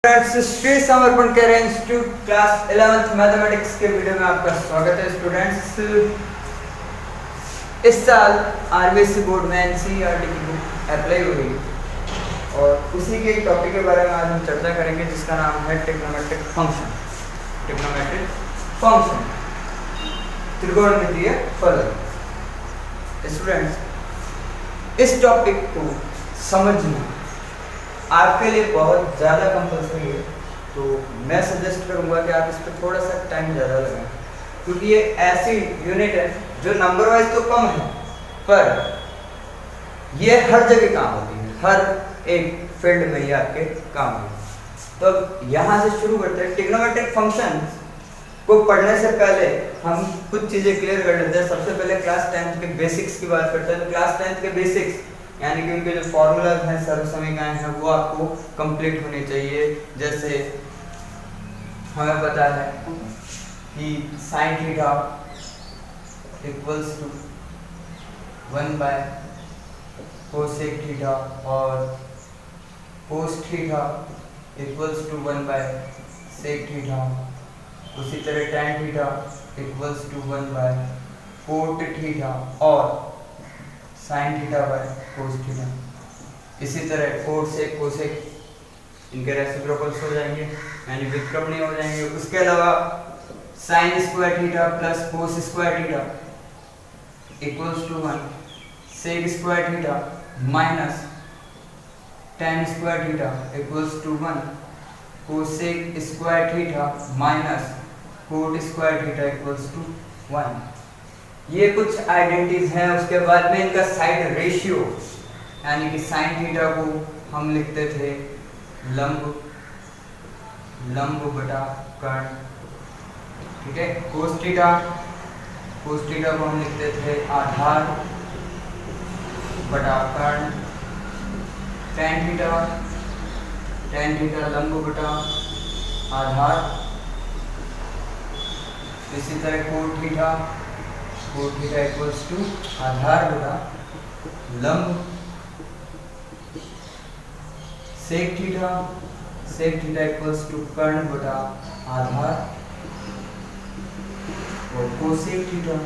श्री समर्पण कह रहे हैं इंस्टीट्यूट क्लास 11th मैथमेटिक्स के वीडियो में आपका स्वागत है स्टूडेंट्स। इस साल आरबीएसई बोर्ड में एनसीईआरटी की बुक अप्लाई हो रही है और उसी के टॉपिक के बारे में आज हम चर्चा करेंगे जिसका नाम है ट्रिग्नोमेट्रिक फंक्शन। त्रिकोणमितीय फलन। स्टूडेंट्स, इस टॉपिक को समझना आपके लिए बहुत ज़्यादा कंपल्सरी है, तो मैं सजेस्ट करूंगा कि आप इस पर थोड़ा सा टाइम ज़्यादा लगाएं, क्योंकि ये ऐसी यूनिट है जो नंबर वाइज तो कम है पर ये हर जगह काम होती है, हर एक फील्ड में ये आपके काम है। तो अब यहाँ से शुरू करते हैं। ट्रिग्नोमेट्रिक फंक्शन को पढ़ने से पहले हम कुछ चीज़ें क्लियर कर लेते हैं। सबसे पहले क्लास 10th के बेसिक्स की बात करते हैं। तो क्लास 10th के बेसिक्स यानी कि उनके जो फॉर्मूलाज हैं, सर्वसमीकरण हैं, वो आपको कंप्लीट होने चाहिए। जैसे हमें पता है कि साइन थीटा इक्वल्स टू 1/कोसेक थीटा और कोस थीटा इक्वल्स टू 1/सेक थीटा। उसी तरह tan थीटा इक्वल्स टू 1/कोट थीटा और sine theta by cos theta. इसी तरह कोट से कोसेक इनके रेसिप्रोकल्स हो जाएंगे यानी व्युत्क्रमणीय हो जाएंगे। उसके अलावा sine square theta plus cos square theta equals to 1, sec square theta minus tan square theta equals to 1, cosec square theta minus cot square theta equals to 1। ये कुछ आइडेंटिटीज हैं। उसके बाद में इनका साइड रेशियो यानी कि साइन थीटा को हम लिखते थे लंब बटा कर्ण, ठीक है। कोस थीटा को हम लिखते थे आधार बटा कर्ण। tan थीटा लंब बटा आधार। इसी तरह कोट थीटा इक्वल्स टू आधार बटा लंब। सेक थीटा इक्वल्स टू कर्ण बटा आधार। और कोसेक थीटा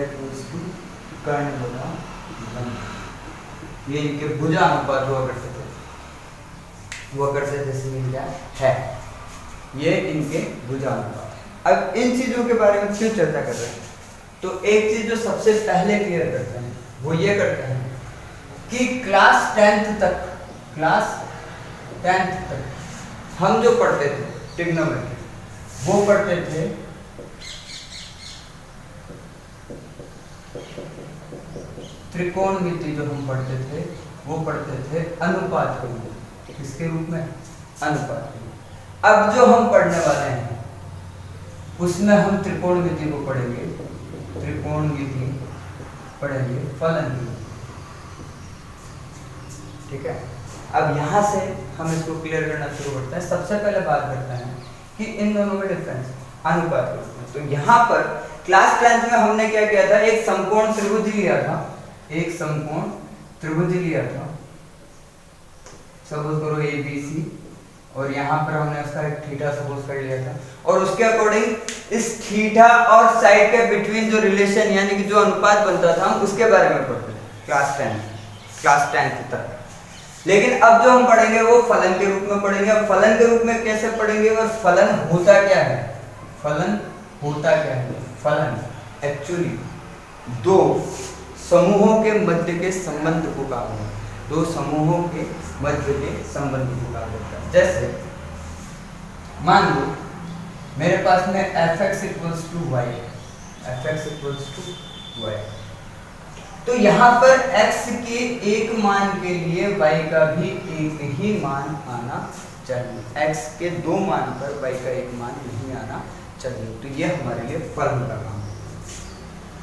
इक्वल्स टू कर्ण बटा लंब। ये इनके भुजा अनुपात हुआ करते थे। ये इनके भुजा अनुपात। अब इन चीजों के बारे में क्यों चर्चा कर रहे हैं, तो एक चीज जो सबसे पहले क्लियर करते हैं वो ये करते हैं कि क्लास 10th तक हम जो पढ़ते थे ट्रिग्नोमेट्री वो पढ़ते थे त्रिकोणमिति। जो हम पढ़ते थे वो पढ़ते थे अनुपात के रूप में। किसके रूप में? अनुपात के रूप। अब जो हम पढ़ने वाले हैं उसमें हम त्रिकोणमिति को पढ़ेंगे, फलन की, ठीक है। अब यहाँ से हम इसको क्लियर करना शुरू करते हैं। सबसे पहले बात करते हैं कि इन दोनों में डिफरेंस अनुपात के रूप में। तो यहाँ पर क्लास 10th में हमने क्या किया था, एक समकोण त्रिभुज लिया था, सपोज करो ABC, और यहाँ पर हमने उसका एक थीटा सपोज कर लिया था और उसके अकॉर्डिंग इस थीटा और साइड के बिटवीन जो रिलेशन यानी कि जो अनुपात बनता था हम उसके बारे में पढ़ते थे क्लास 10th तक। लेकिन अब जो हम पढ़ेंगे वो फलन के रूप में पढ़ेंगे। अब फलन के रूप में कैसे पढ़ेंगे और फलन होता क्या है? फलन एक्चुअली दो समूहों के मध्य के संबंध को कहा है। जैसे मान लो मेरे पास में fx इक्वल्स टू y, तो यहाँ पर x के एक मान के लिए y का भी एक ही मान आना चाहिए। x के दो मान पर y का एक मान नहीं आना चाहिए। तो ये हमारे लिए फलन का काम है,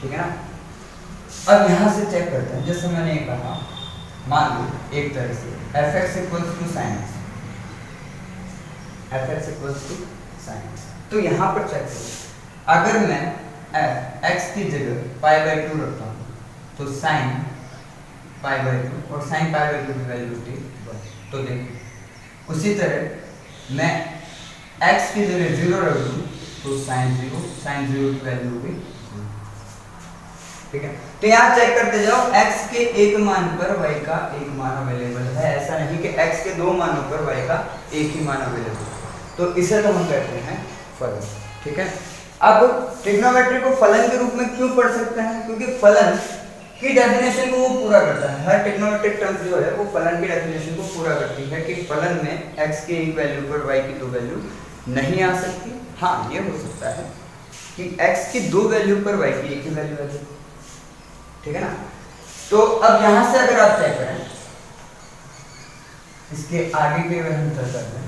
ठीक है ना। अब यहाँ से चेक करते हैं। जैसे मैंने ये कहा, मान लो एक तरह से fx equals to sin x, तो यहाँ पर चेक करो, अगर मैं x की जगह π/2 रखता हूँ तो sin π/2 और sin π/2 की वैल्यू होती है 1। तो देखो उसी तरह मैं x की जगह 0 रख दूँ तो sin 0 की वैल्यू हो गई, ठीक है। तो यहाँ चेक करते जाओ, x के एक मान पर y का एक मान अवेलेबल है, ऐसा नहीं कि x के दो मानों पर y का एक ही मान अवेलेबल है। तो इसे तो हम कहते हैं फलन, ठीक है। अब ट्रिग्नोमेट्री को फलन के रूप में क्यों पढ़ सकते हैं? क्योंकि फलन की डेफिनेशन को वो पूरा करता है। हर ट्रिग्नोमेट्रिक टर्म्स जो है वो फलन की डेफिनेशन को पूरा करती है कि फलन में x के एक वैल्यू पर y की दो वैल्यू नहीं आ सकती। हाँ, ये हो सकता है कि x की दो वैल्यू पर y की एक ही वैल्यू आ जाए, ठीक है ना। तो अब यहां से अगर आप चेक करें, इसके आगे के अगर हम चर्चा करें,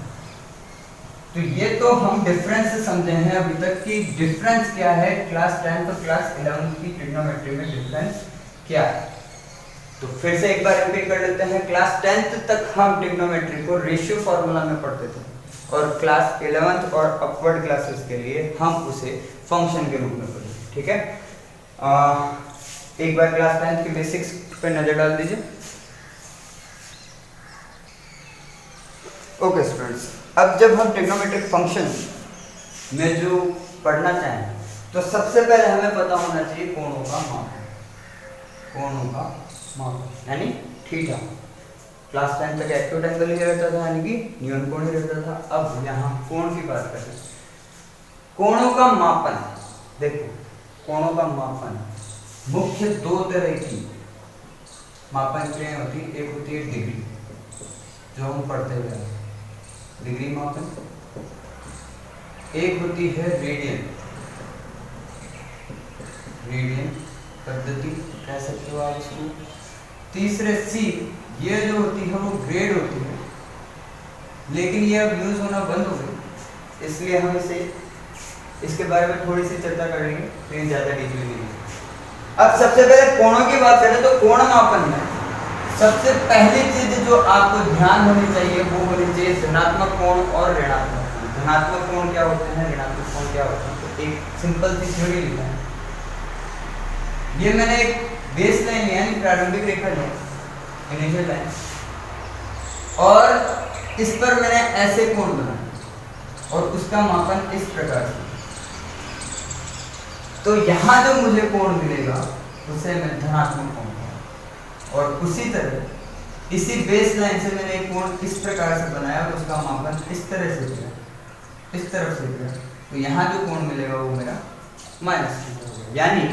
तो ये तो हम डिफरेंस से समझे हैं अभी तक कि डिफरेंस क्या है क्लास 10 और क्लास 11 की ट्रिग्नोमेट्री में डिफरेंस क्या है। तो फिर से एक बार रिपीट कर लेते हैं। क्लास 10th तक हम ट्रिग्नोमेट्री को रेशियो फार्मूला में पढ़ते थे और क्लास 11th और अपवर्ड क्लासेस के लिए हम उसे फंक्शन के रूप में पढ़ते, ठीक है। एक बार क्लास 10th के बेसिक्स पे नजर डाल दीजिए। ओके स्टूडेंट्स, अब जब हम ट्रिग्नोमेट्रिक फंक्शन में जो पढ़ना चाहें तो सबसे पहले हमें पता होना चाहिए कोणों का माप, यानी थीटा। क्लास 10 तक एक्यूट एंगल ही रहता था, यानी कि न्यून कोण ही रहता था। अब यहाँ कोण की बात करें, कोणों का मापन, देखो कोणों का मापन मुख्य दो तरह की मापन क्रियाएं होती है। एक होती है डिग्री, जो हम पढ़ते हुए हैं, डिग्री मापन। एक होती है रेडियन पद्धति कह सकते हो आप इसको। तीसरे सी, ये जो होती है वो ग्रेड होती है, लेकिन ये अब यूज होना बंद हो गई, इसलिए हम इसके बारे में थोड़ी सी चर्चा करेंगे, लेकिन ज्यादा डीपली नहीं। अब सबसे पहले कोणों की बात करें तो कोण मापन में सबसे पहली चीज जो आपको ध्यान होनी चाहिए वो होनी चाहिए धनात्मक कोण और ऋणात्मक कोण। धनात्मक कोण क्या होते हैं, ऋणात्मक कोण क्या होते हैं, तो एक सिंपल सी थ्योरी लिखा है। ये मैंने एक बेस लाइन लिया है, प्रारंभिक रेखा लिया, इनिशियल लाइन, और इस पर मैंने ऐसे कोण बनाया और उसका मापन इस प्रकार से। तो यहां जो मुझे कोण मिलेगा उसे मैं धनात्मक कोण, और उसी तरह इसी बेस लाइन से मैंने एक कोण इस प्रकार से बनाया और उसका मापन इस तरह से किया, इस तरफ से किया, तो यहाँ जो कोण मिलेगा वो मेरा माइनस थीटा होगा। यानी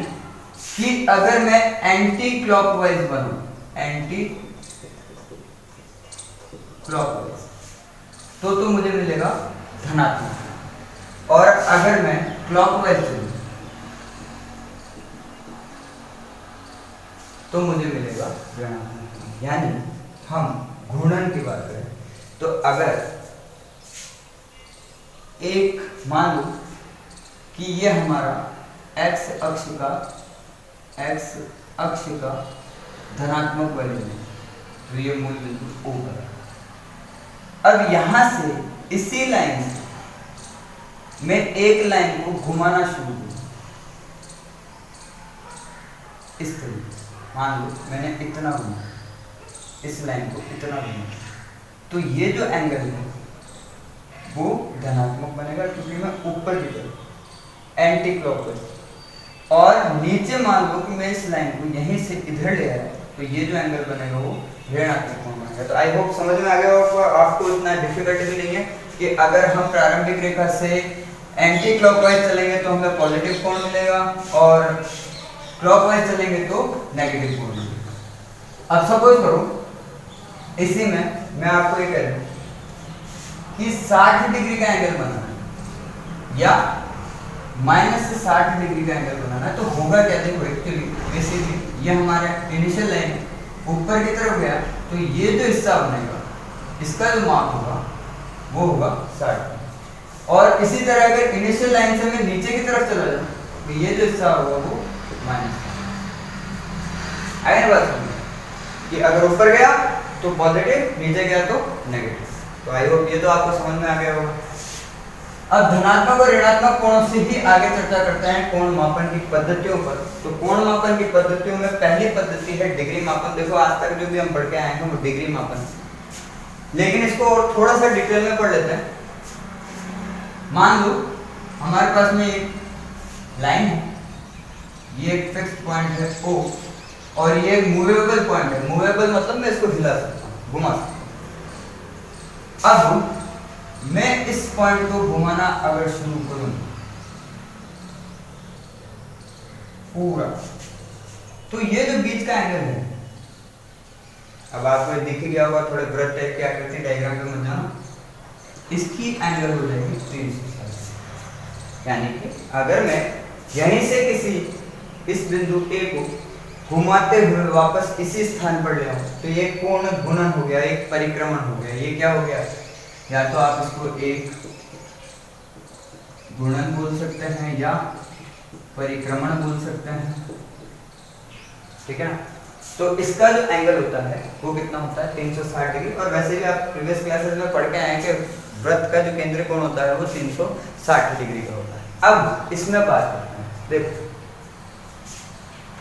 कि अगर मैं एंटी क्लॉकवाइज बनूं, एंटी क्लॉकवाइज, तो मुझे मिलेगा धनात्मक, और अगर मैं क्लॉकवाइज चलूं तो मुझे मिलेगा ऋणात्मक। यानी हम घूर्णन की बात करें तो अगर एक मान लो कि ये हमारा x अक्ष का धनात्मक वैल्यू है, तो ये मूल बिंदु O पर। अब यहां से इसी लाइन से मैं एक लाइन को घुमाना शुरू करूं, इस तरीके से। मान लो मैंने इतना घुमाया, इस लाइन को इतना घुमाया, तो ये जो एंगल है वो धनात्मक बनेगा, क्योंकि मैं ऊपर की तरफ एंटी क्लॉकवाइज, और नीचे मान लो कि मैं इस लाइन को यहीं से इधर ले आया, तो ये जो एंगल बनेगा वो ऋणात्मक कोण बनेगा। तो आई होप समझ में आ गया होगा, आपको इतना डिफिकल्टी भी नहीं है कि अगर हम प्रारंभिक रेखा से एंटी क्लॉकवाइज चलेंगे तो हमें पॉजिटिव कोण मिलेगा, और क्लॉकवाइज चलेंगे तो नेगेटिव कोण मिलेगा। अब सपोज करो इसी में मैं आपको ये कह दूं कि 60 डिग्री का एंगल बनाना है या माइनस से 60 डिग्री का एंगल बनाना है, तो होगा क्या, देखो एक्चुअली बेसिकली ये हमारा इनिशियल लाइन ऊपर की तरफ गया, तो ये जो हिस्सा बनेगा इसका जो माप होगा वो होगा 60, और इसी तरह अगर इनिशियल लाइन से मैं नीचे की तरफ चला जाऊं तो ये जो हिस्सा होगा वो माइनस। आगे बात समझिए कि अगर ऊपर गया तो पॉजिटिव, नीचे गया तो नेगेटिव। तो आई होप ये तो आपको समझ में आ गया होगा। अब धनात्मक और ऋणात्मक कोणों से ही आगे चर्चा करते हैं कोण मापन की पद्धतियों पर। तो कोण मापन की पद्धतियों में पहली पद्धति है डिग्री मापन। देखो आज तक जो भी हम पढ़ के आए हैं वो डिग्री मापन, लेकिन इसको और थोड़ा सा डिटेल में पढ़ लेते हैं। मान लो हमारे पास में एक लाइन है, ये एक फिक्स्ड पॉइंट है O, और ये एक मूवेबल पॉइंट है। मूवेबल मतलब मैं इसको हिला सकता हूँ, घुमा सकता हूँ। अब मैं इस पॉइंट को घुमाना अगर शुरू करूं पूरा, तो ये जो बीच का एंगल है, अब आपको दिख गया होगा थोड़े वृत्त टाइप की आकृति डायग्राम पे मत जाना, इसकी एंगल हो जाएगी 360। यानी कि अगर मैं यहीं से किसी इस बिंदु A को घुमाते हुए वापस इसी स्थान पर ले आऊं, तो ये कोण गुणन हो गया, एक परिक्रमण हो गया। ये क्या हो गया, या तो आप इसको एक गुणन बोल सकते हैं या परिक्रमण बोल सकते हैं, ठीक है ना। तो इसका जो एंगल होता है वो कितना होता है, 360 डिग्री। और वैसे भी आप प्रीवियस क्लासेस में पढ़ के आए कि वृत्त का जो केंद्रीय कोण होता है वो 360 डिग्री का होता है। अब इसमें बात करते हैं, देखो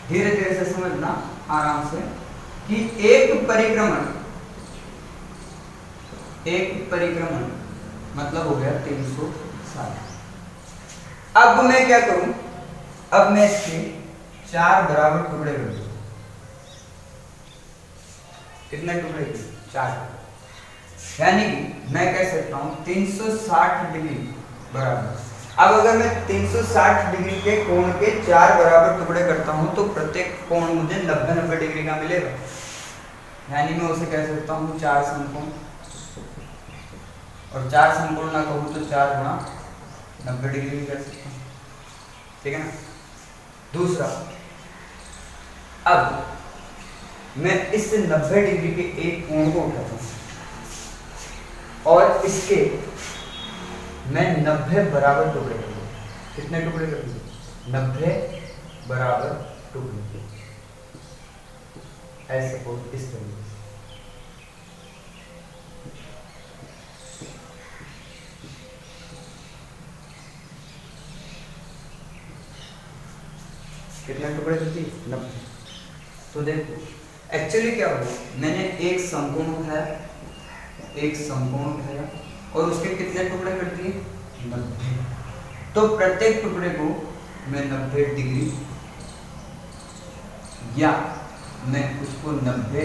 धीरे धीरे से समझना आराम से कि एक परिक्रमण मतलब हो गया 360। अब मैं क्या करूं, अब मैं इसके 4 बराबर टुकड़े कर दूं। कितने टुकड़े किए, 4। यानी कि मैं कह सकता हूं 360 डिग्री बराबर। अब अगर मैं 360 डिग्री के कोण के 4 बराबर टुकड़े करता हूं तो प्रत्येक कोण मुझे 90-90 डिग्री का मिलेगा। यानी मैं उसे कह सकता हूं 4 समकोण, और 4 समकोण ना कहूं तो 4 गुणा 90 डिग्री भी कर सकता हूं, ठीक है ना। दूसरा, अब मैं इस 90 डिग्री के एक कोण को उठाता हूं और इसके मैं 90 बराबर टुकड़े कर दूं। कितने टुकड़े कर दूं, 90 बराबर टुकड़े, ऐसे सपोज इस तरीके से। कितने टुकड़े कर दिए, 90। तो देखो एक्चुअली क्या हुआ, मैंने एक समकोण उठाया और उसके कितने टुकड़े कर दिए, 90। तो प्रत्येक टुकड़े को मैं 90 डिग्री, या मैं उसको 90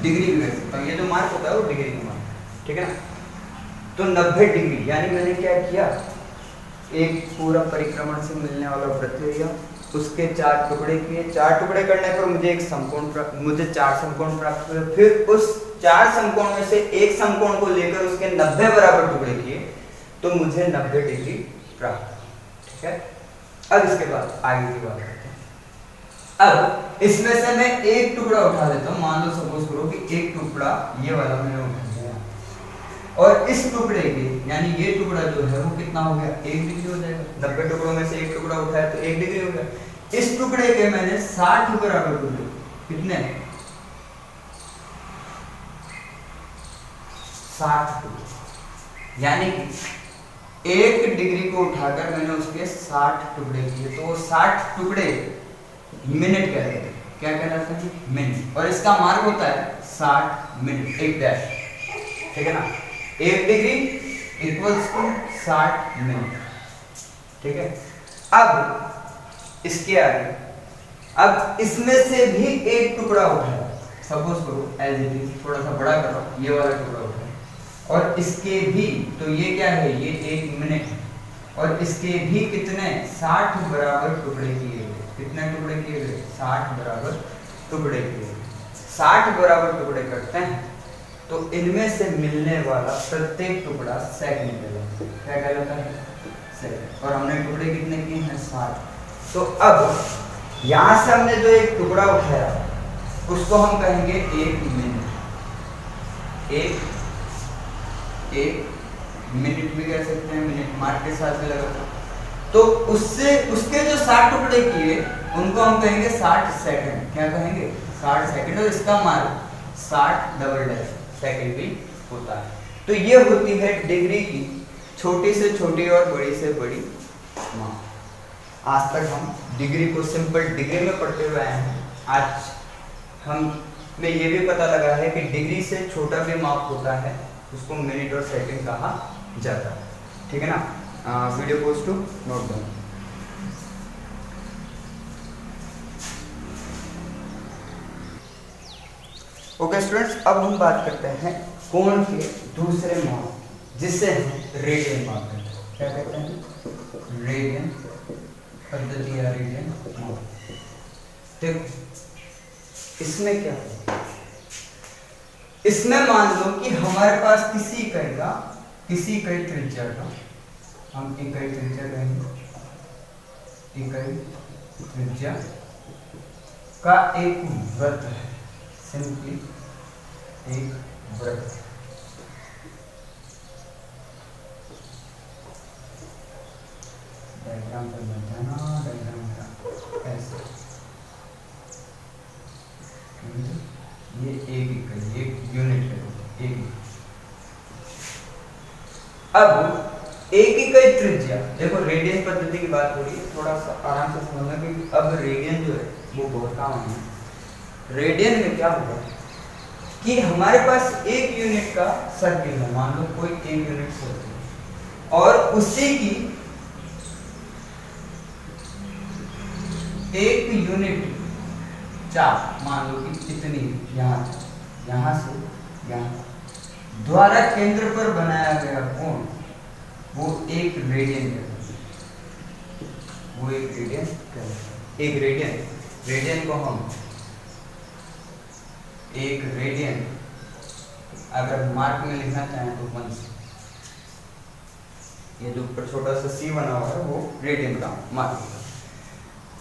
डिग्री भी कर सकता हूँ। ये जो मार्क होता है वो डिग्री का मार्क, ठीक है ना। तो 90 डिग्री, यानी मैंने क्या किया, एक पूरा परिक्रमण से मिलने वाला वृत्त लिया, उसके 4 टुकड़े किए। 4 टुकड़े करने पर मुझे एक समकोण मुझे 4 समकोण प्राप्त हुए। फिर उस 4 समकोण में से एक समकोण को लेकर उसके 90 बराबर टुकड़े किए तो मुझे 90 डिग्री प्राप्त, ठीक है। अब इसके बाद आगे की बात करते हैं। अब इसमें से मैं एक टुकड़ा उठा लेता हूं। मान लो सपोज करो कि एक टुकड़ा ये वाला मैंने उठा लिया, और इस टुकड़े के यानी ये टुकड़ा जो है वो कितना हो गया, 1 डिग्री हो जाएगा। 90 टुकड़ों में से एक टुकड़ा उठाया तो 1 डिग्री हो गया। इस टुकड़े के मैंने 60 बराबर टुकड़े, कितने, 60 टुकड़े। यानी कि 1 डिग्री को उठाकर मैंने उसके 60 टुकड़े किए, तो वो 60 टुकड़े मिनट कहलाते हैं। क्या कहलाते हैं, मिनट। और इसका मार्ग होता है 60 मिनट, एक डैश, ठीक है ना। 1 डिग्री इक्वल्स टू 60 मिनट, ठीक है। अब इसके आगे, अब इसमें से भी एक टुकड़ा उठाया, सपोज करो एज इट इज, थोड़ा सा बड़ा करो, ये वाला टुकड़ा उठाया, और इसके भी, तो ये क्या है, ये 1 मिनट है, और इसके भी कितने, 60 बराबर टुकड़े किए गए। कितने टुकड़े किए गए, 60 बराबर टुकड़े किए गए। 60 बराबर टुकड़े करते हैं तो इनमें से मिलने वाला प्रत्येक टुकड़ा सेकंड कहलाता है। क्या कहलाता है, सेकंड। और हमने टुकड़े कितने किए हैं, 60। तो अब यहां से हमने जो एक टुकड़ा उठाया उसको हम कहेंगे 1 मिनट। एक मिनट भी कह सकते हैं, मिनट मार्क के साथ में लगा। तो उससे उसके जो 60 टुकड़े किए उनको हम कहेंगे 60 सेकंड। क्या कहेंगे, 60 सेकंड। और इसका मार्क 60 डबल डैश सेकंड भी होता है। तो ये होती है डिग्री की छोटी से छोटी और बड़ी से बड़ी माप। आज तक हम डिग्री को सिंपल डिग्री में पढ़ते हुए आए हैं। आज हम में ये भी पता लगा है कि डिग्री से छोटा भी माप होता है उसको मिनट और सेकंड कहा जाता है। ठीक है ना। Video post to note down. Okay students, अब हम बात करते हैं कोण के दूसरे माप जिससे हम रेडियन माप करते हैं। क्या कहते हैं? रेडियन पद्धति या रेडियन माप। देखो इसमें क्या है, इसमें मान लो कि हमारे पास किसी इकाई त्रिज्या का, हम इकाई त्रिज्या कहेंगे, इकाई त्रिज्या का एक वृत्त है, सिंपली एक वृत्त। डायग्राम पर बताना, डायग्राम का ऐसे, ये एक इकाई, एक यूनिट है, एक। अब एक इकाई त्रिज्या, देखो रेडियन पद्धति की बात हो रही है, थोड़ा सा आराम से समझना कि अब रेडियन जो है वो बहुत काम है। रेडियन में क्या होगा कि हमारे पास एक यूनिट का सर्किल है, मान लो कोई एक यूनिट सर्किल, और उसी की एक यूनिट चाप, मान लो कि इतनी यहाँ से यहाँ द्वारा केंद्र पर बनाया गया कोण वो एक रेडियन कहलाता है। वो एक रेडियन कहलाता है। एक रेडियन को हम एक रेडियन अगर मार्क में लिखना चाहें तो 1 से, ये जो ऊपर छोटा सा सी बना हुआ है वो रेडियन का मार्क है।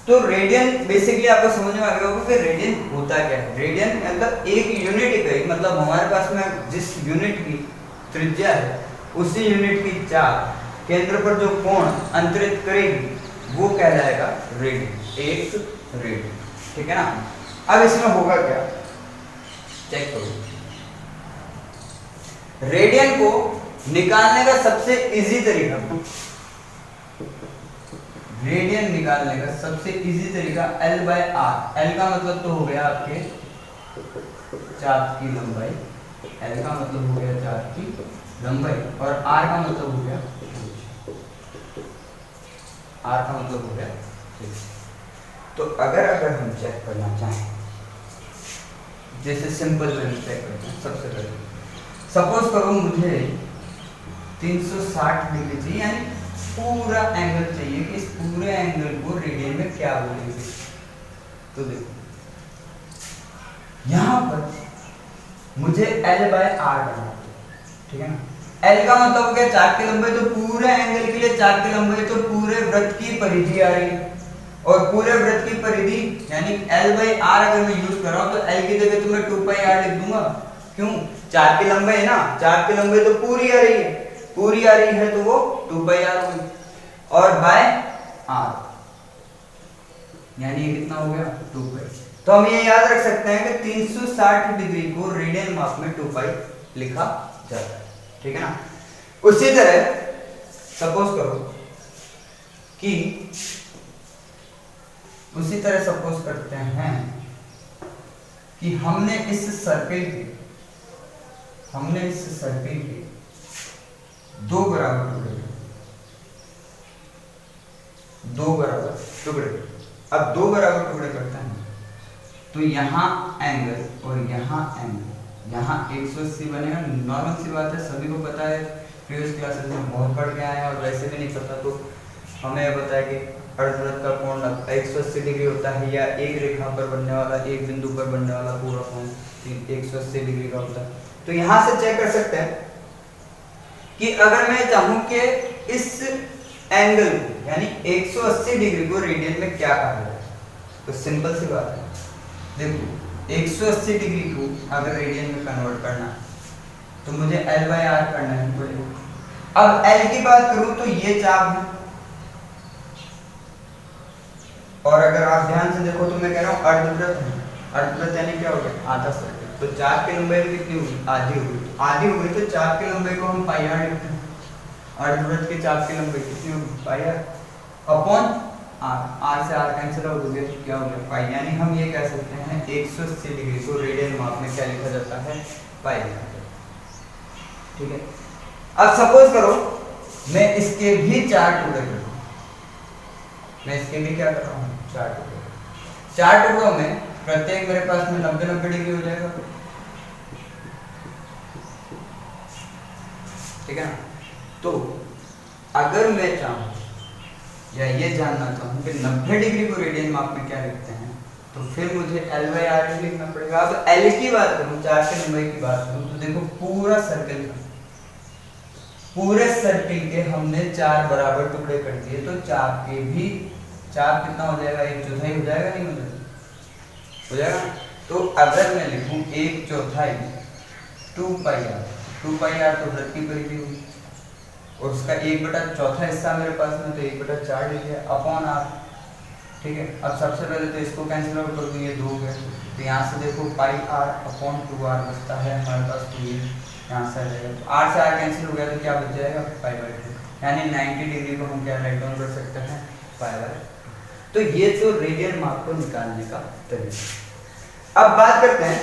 तो रेडियन बेसिकली आपको समझ में आ गया होगा कि रेडियन होता क्या है। रेडियन मतलब एक यूनिट इकाई, मतलब हमारे पास में जिस यूनिट की त्रिज्या है उसी यूनिट की चाप केंद्र पर जो कोण अंतरित करेगी वो कहलाएगा रेडियन, एक रेडियन। ठीक है ना। अब इसमें होगा क्या, चेक करो। रेडियन को निकालने का सबसे इजी तरीका, रेडियन निकालने का सबसे इजी तरीका L/R। L का मतलब तो हो गया आपके चाप की लंबाई, L का मतलब हो गया चाप की लंबाई, और R का मतलब हो गया, R का मतलब हो गया। तो अगर हम चेक करना चाहें, जैसे सिंपल वे में चेक करते हैं, सबसे पहले सपोज करो मुझे 360 डिग्री चाहिए, यानी पूरा एंगल चाहिए कि इस पूरे एंगल को रेडियन में क्या बोलेंगे। तो देखो यहां पर मुझे L/R करना है, ठीक है ना। L का मतलब हो गया चाप की लंबाई, तो पूरे एंगल के लिए चाप की लंबाई तो पूरे वृत्त की परिधि आ रही है, और पूरे वृत्त की परिधि यानी L/R अगर मैं यूज कर रहा हूं तो L की जगह तो मैं 2πr लिख दूंगा। क्यों? चाप की लंबाई है ना, चाप की लंबाई तो पूरी आ रही है, पूरी आ रही है तो वो 2πr होगी, और बाय r यानी ये कितना हो गया 2π। तो हम ये याद रख सकते हैं कि 360 डिग्री को रेडियन माप में 2π लिखा जाता है। ठीक है ना। उसी तरह सपोज करते हैं कि हमने इस सर्किल के दो बराबर टुकड़े, अब दो बराबर टुकड़े करते हैं तो यहाँ एंगल और यहाँ एंगल, यहाँ 180 बनेगा। नॉर्मल सी बात है, सभी को पता है, प्रीवियस क्लासेस में बहुत पढ़ के आए हैं, और वैसे भी नहीं पता तो हमें पता है कि अर्धवृत्त का कोण 180 डिग्री होता है, या एक रेखा पर बनने वाला, एक बिंदु पर बनने वाला पूरा कोण 180 डिग्री का होता है। तो यहाँ से चेक कर सकते हैं कि अगर मैं चाहूं कि इस एंगल को यानी 180 डिग्री को रेडियन में क्या कहा जाए, तो सिंपल सी बात है, देखो 180 डिग्री को अगर रेडियन में कन्वर्ट करना है तो मुझे L/R करना है पड़ेगा। अब L की बात करूं तो ये चाप है, और अगर आप ध्यान से देखो तो मैं कह रहा हूं अर्धवृत्त है, अर्धवृत्त यानी क्या हो गया आधा सर्कल, तो चाप की लंबाई कितनी होगी, आधी होगी, तो चाप की लंबाई को हम πr लिखते हैं, अर्धवृत्त के चाप की लंबाई कितनी होगी πr अपॉन r से r कैंसिल आउट हो गया, क्या हो गया पाई। यानी हम ये कह सकते हैं 180 डिग्री को रेडियन माप में क्या लिखा जाता है, पाई लिखा जाता है। ठीक है। अब सपोज करो मैं इसके भी 4 टुकड़े कर दूं, मैं इसके भी क्या कर रहा हूँ 4 टुकड़े, 4 टुकड़ों में प्रत्येक मेरे पास में 90-90 डिग्री हो जाएगा, ठीक है ना। तो अगर मैं चाहूँ या ये जानना चाहूँ कि 90 डिग्री को रेडियन माप में क्या लिखते हैं, तो फिर मुझे L/R ही लिखना पड़ेगा। अब L की बात करूँ, 4 के नंबर की बात करूँ, तो देखो पूरा सर्कल था, पूरे सर्कल के हमने 4 बराबर टुकड़े कर दिए, तो 4 के भी 4 कितना हो जाएगा, 1/4 हो जाएगा, नहीं हो जाएगा, हो जाएगा। तो अगर मैं लिखूं 1/4 2πr, 2πr तो वृत्त की परिधि होगी और उसका 1/4 हिस्सा मेरे पास में, तो 1/4 लिख दिया अपॉन r, ठीक है। अब सबसे पहले तो इसको कैंसिल आउट कर दूं, ये 2 हो गया, तो यहाँ से देखो पाई r अपॉन 2r बचता है हमारे पास, तो ये यहाँ से आ जाएगा, तो r से r कैंसिल हो गया, तो क्या बच जाएगा π/2, यानी 90 डिग्री को हम क्या राइट डाउन कर सकते हैं π/2। तो ये तो रेडियन माप को निकालने का तरीका। अब बात करते हैं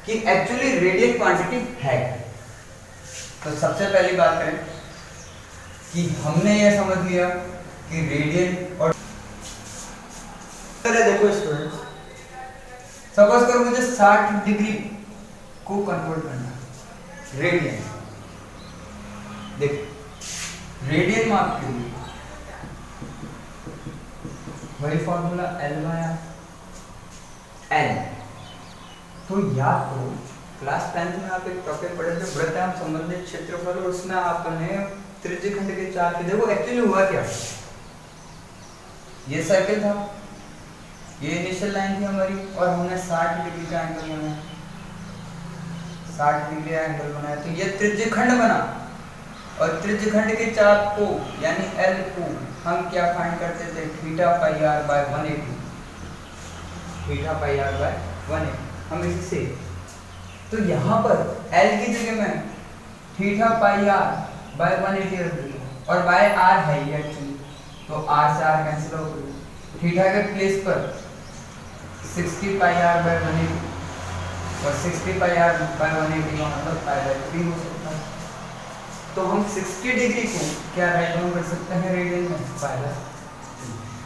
कि एक्चुअली रेडियन क्वांटिटी है। तो सबसे पहली बात करें कि हमने ये समझ लिया कि रेडियन और देखो स्टूडेंट्स, सपोज करो मुझे 60 डिग्री को कन्वर्ट करना है रेडियन, देखो रेडियन माप के लिए वही फॉर्मूला L/R L। तो याद करो क्लास 10th में आप एक टॉपिक पढ़े थे वृत्ताम संबंधित क्षेत्रफल, और उसमें आपने त्रिज्यखंड के 4 के, देखो एक्चुअली हुआ क्या, ये सर्कल था, ये इनिशियल लाइन थी हमारी, और हमने 60 डिग्री का एंगल बनाया, 60 डिग्री एंगल बनाया, तो ये त्रिज्यखंड बना, और त्रिज्यखंड के चाप को यानी L को हम क्या फाइंड करते थे, θ/180, θ/180 हम इससे, तो यहाँ पर L की जगह में θ/180 रख दिया, और बाय r है ये एक्चुअली, तो r से r कैंसिल हो गया, थीटा के प्लेस पर 60πr/180 और 60πr/180 का मतलब π/3 हो सकता है। तो हम 60 डिग्री को क्या राइट डाउन कर सकते हैं रेडियन में π/3।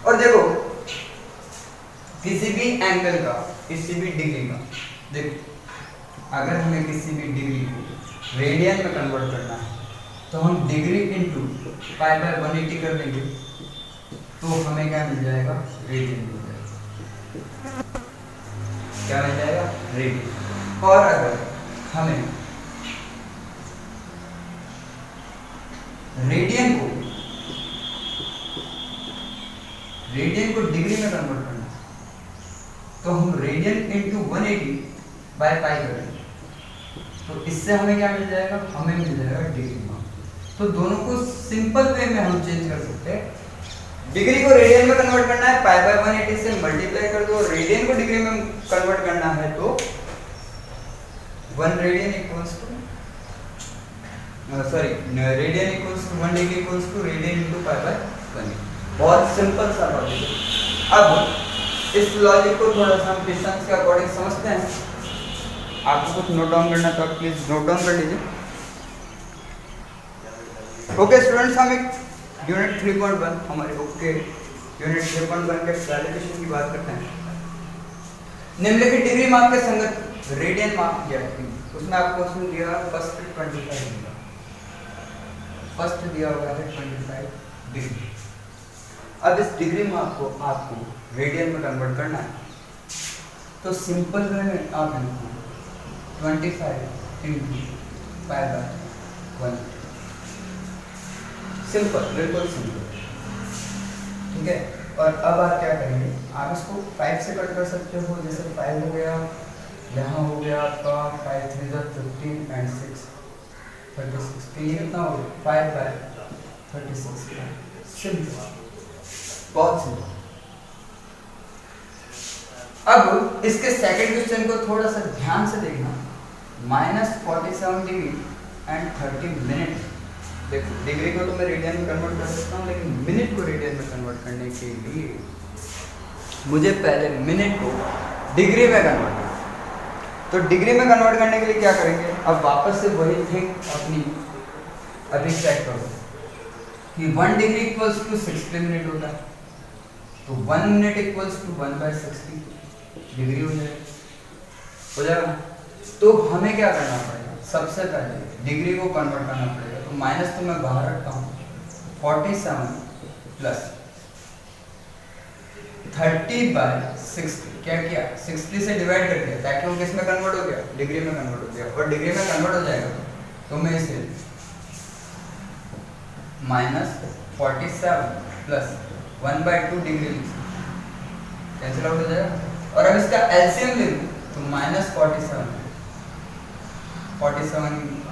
और देखो किसी भी एंगल का, किसी भी डिग्री का, देखो अगर हमें किसी भी डिग्री को रेडियन में कन्वर्ट करना है, तो हम डिग्री इंटू π/180 कर देंगे, तो हमें क्या मिल जाएगा, रेडियन मिल जाएगा, क्या मिल जाएगा, रेडियन। और अगर हमें रेडियन को डिग्री में कन्वर्ट करना है, तो हम रेडियन इंटू 180/π करेंगे, तो इससे हमें क्या मिल जाएगा, हमें मिल जाएगा डिग्री में। तो दोनों को सिंपल वे में हम चेंज कर सकते हैं, डिग्री को रेडियन में कन्वर्ट करना है π/180 से मल्टीप्लाई कर दो, रेडियन को डिग्री में कन्वर्ट करना है तो 1 radian equals to radian equals to 1 degree equals to radian into π/180। बहुत सिंपल सा लॉजिक है। अब इस लॉजिक को थोड़ा सा हम डिस्टेंस के अकॉर्डिंग समझते हैं। आपको कुछ नोट डाउन करना तो प्लीज नोट डाउन कर लीजिए। ओके स्टूडेंट्स, हम एक यूनिट 3.1 हमारे बुक के यूनिट 3.1 के कैलकुलेशन की बात करते हैं। निम्नलिखित डिग्री माप के संगत रेडियन माप किया है, उसमें आपको क्वेश्चन दिया फर्स्ट 25 डिग्री, फर्स्ट दिया हुआ है 25 डिग्री। अब इस डिग्री माप को आपको रेडियन में कन्वर्ट करना है, तो सिंपल वे में आप लिखो 25 इंटू π/1, सिंपल, बिल्कुल सिंपल, ठीक है। और अब आप क्या करेंगे, आप इसको 5 से कट कर सकते हो, जैसे 5 हो गया, यहाँ हो गया आपका 5 3 15 एंड 6 36, तो ये कितना हो गया 5/36, सिंपल, बहुत सिंपल। अब इसके सेकंड क्वेश्चन को थोड़ा सा ध्यान से देखना, -47 डिग्री एंड 30 मिनट। देखो डिग्री को तो मैं रेडियन में कन्वर्ट कर सकता हूँ, लेकिन मिनट को रेडियन में कन्वर्ट करने के लिए मुझे पहले मिनट को डिग्री में कन्वर्ट करना। तो डिग्री में कन्वर्ट करने के लिए क्या करेंगे, अब वापस से वही थिंग अपनी अभी चेक करो कि 1 डिग्री इक्वल्स टू 60 मिनट होता है, तो 1 मिनट इक्वल्स टू 1/60 डिग्री हो जाएगा। तो हमें क्या करना पड़ेगा, सबसे पहले डिग्री को कन्वर्ट करना पड़ेगा। तो माइनस तो मैं बाहर रखता हूँ, 47 प्लस 30/60 क्या किया, 60 से डिवाइड कर दिया ताकि वो किस में कन्वर्ट हो गया, डिग्री में कन्वर्ट हो गया। और डिग्री में कन्वर्ट हो जाएगा तो मैं इसे -47 प्लस 1/2 डिग्री कैंसिल आउट हो जाएगा। और अब इसका एलसीएम ले लूं तो -47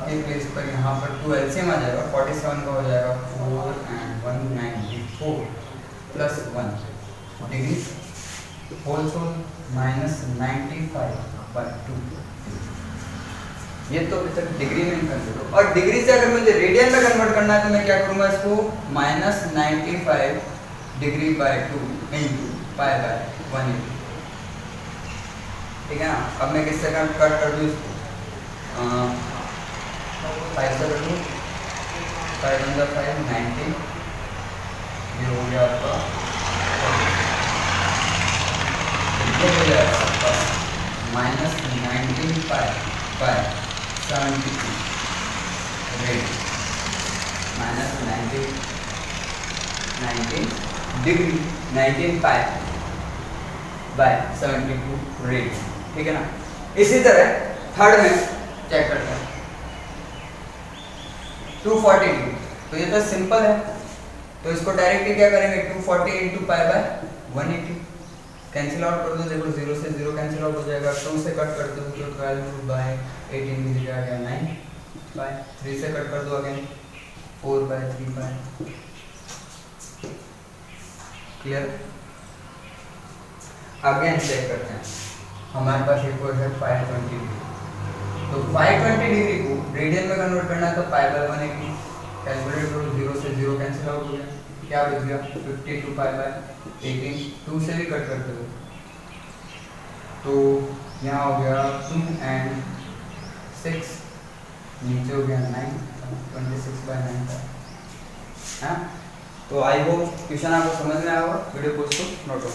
के प्लेस पर यहाँ पर 2 एलसीएम आ जाएगा। 47 का हो जाएगा 4 and 194 प्लस 1 डिग्री होल सोल -95/2। ये तो अभी तक डिग्री में कन्वर्ट हो। और डिग्री से अगर मुझे रेडियन में कन्वर्ट करना है तो मैं क्या करूँगा, इसको -95 डिग्री बाय 2 इंटू π/180। ठीक है ना। अब मैं किससे कट कर दूँ इसको, 5 से कर दूँ, 5 × 5 19, ये हो गया आपका, ये हो जाएगा आपका -19π/72 रेड, -19 डिग्री 19π/72 रेड। ठीक है ना। इसी तरह थर्ड में चेक करते हैं 240 डिग्री। तो ये तो सिंपल है, तो इसको डायरेक्टली क्या करेंगे, 240 × π/180 कैंसिल आउट कर दो। देखो 0 से 0 कैंसिल आउट हो जाएगा। 2 से कट कर दो तो 12/18 की जगह आ गया 9/3 से कट कर दो अगेन 4/3। क्लियर। अगेन चेक करते हैं, हमारे पास एक और है 520 डिग्री। तो 520 डिग्री को रेडियन में कन्वर्ट करना है तो π/180 कैलकुलेट करो, 0 से 0 कैंसिल आउट हो गया, क्या बच गया 52π/18। 2 से भी कट करते हो तो यहाँ हो गया 2 and 6, नीचे हो गया 9, 26/9 है। तो आई होप क्वेश्चन आपको समझ में आया होगा। वीडियो को नोट करो।